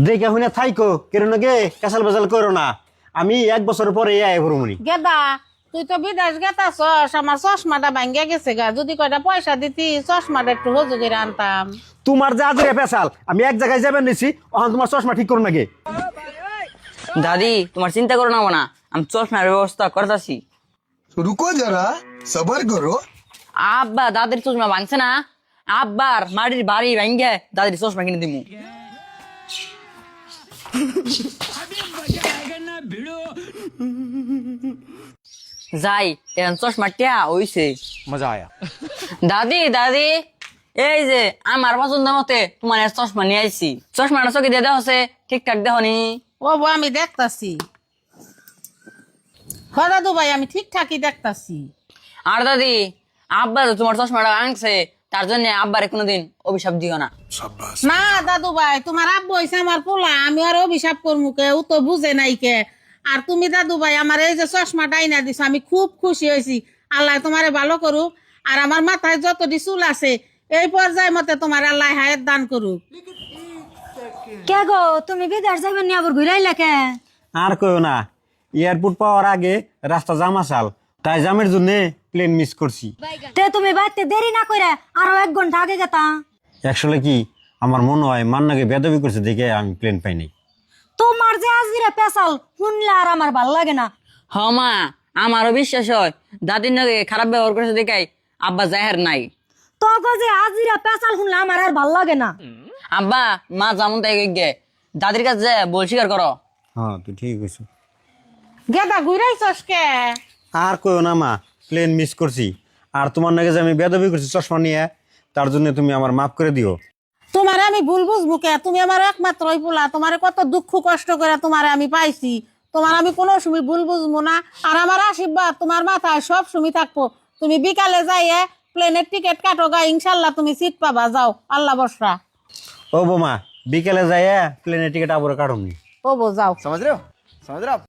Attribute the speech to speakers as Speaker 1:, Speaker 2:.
Speaker 1: দেখে শুনে থাইকো কেন গে কাঁচাল বাজাল করো না। আমি 1 বছর পরে আয় ভরমুনি।
Speaker 2: গেদা তুই তো বিদেশ গেতাছস, আমার চশমাটা ভাঙ্গা গেছে গা, যদি কয়টা পয়সা দিতি চশমাটা একটু হজুগের আনতাম।
Speaker 1: তোমার যা আজরে পেশাল, আমি এক জায়গায় যাবেন নিছি, ওখানে তোমার চশমা ঠিক করো নাকি?
Speaker 3: দাদি তোমার চিন্তা করো না না, আমি চশমার ব্যবস্থা করতেছি।
Speaker 4: रुको जरा सबर करो।
Speaker 3: আব্বা দাদির চশমা ভাঙছে না, আব্বার মাটির বাড়ি ভাঙ্গে দাদির চশমা কিনে দিমু। যাই এখন চশমা টিয়া হইছে।
Speaker 1: মজা আয়া।
Speaker 3: দাদি দাদি এই যে আমার পছন্দ মতে তোমার এই চশমা নিয়ে আইছি। চশমাটা চোখে দিয়ে দেওয়া ঠিকঠাক দেখনি?
Speaker 2: ও বউ, আমি দেখতাছি। হ দাদু ভাই, আমি ঠিকঠাকই দেখতাছি।
Speaker 3: আর দাদি আব্বা তো তোমার চশমাটা ভাঙছে, তার জন্য আব্বারে কোনোদিন অভিশাপ দিও না।
Speaker 2: না দাদু ভাই, তোমার আব্বু হইছে আমার পোলা, আমি আর অভিশাপ করমু কে? ও তো বুঝে নাই কে। আর তুমি দাদু ভাই আমার এই যে চশমাটা আইনা দিছো, আমি খুব খুশি হয়েছি। আল্লাহ তোমারে ভালো করুক, আর আমার মাথায় যতটি চুল আছে এই পর্যায়ে মতে তোমার আল্লাহ হায়াত দান করুক।
Speaker 5: কে গো, তুমি বিদেশ যাবেন নি আবার ঘুরে আইলা কে?
Speaker 1: আর কইও না, এয়ারপোর্ট পাওয়ার আগে রাস্তা জাম আসাল, তাই জামের জন্য প্লেন মিস করছি।
Speaker 5: তে তুমি বাইতে দেরি না করে আরো 1 ঘন্টা আগে গেতা।
Speaker 1: আসলে কি আমার মনে হয় মান্নাকে বেদবি করছে দেখে আমি প্লেন পাইনি।
Speaker 5: তোমার যে আজরে পেশাল শুনলে আর আমার ভাল লাগে না।
Speaker 3: হ মা, আমারও বিশ্বাস হয় দাদির নাকি খারাপ ব্যবহার করেছে দেখাই আব্বা জাহের নাই।
Speaker 5: তোকে যে আজরে পেশাল শুনলে আমার আর ভাল লাগে না।
Speaker 3: আব্বা মা যেমন তাই গে দাদির কাছে যে বল স্বীকার করো।
Speaker 1: হ্যাঁ তুই ঠিক কইছো।
Speaker 2: গেদা ঘুরাইছস কে?
Speaker 1: আর কইও না মা, প্লেন মিস করছি। আর তোমার নাকি যে আমি বেদবি করছি চশমা নিয়ে, তার জন্য তুমি আমার মাফ করে দিও।
Speaker 2: তোমারে আমি ভুল বুঝবো কে? তুমি আমার একমাত্র পোলা, তোমারে কত দুঃখ কষ্ট করে তোমারে আমি পাইছি। তোমার আমি কোনো সময় ভুল বুঝবো না। আর আমার আশীর্বাদ তোমার মাথায় সব সময় থাকবো। তুমি বিকালে যাইয়ে প্লেনের টিকিট কাটো গা, ইনশাল্লাহ তুমি সিট পাবা। যাও, আল্লাহ বসরা।
Speaker 1: ও বোমা, বিকেলে যাইয়া প্লেনের টিকিট আবার কাটুনি।
Speaker 2: ও বউ যাও।
Speaker 4: समझ रहे हो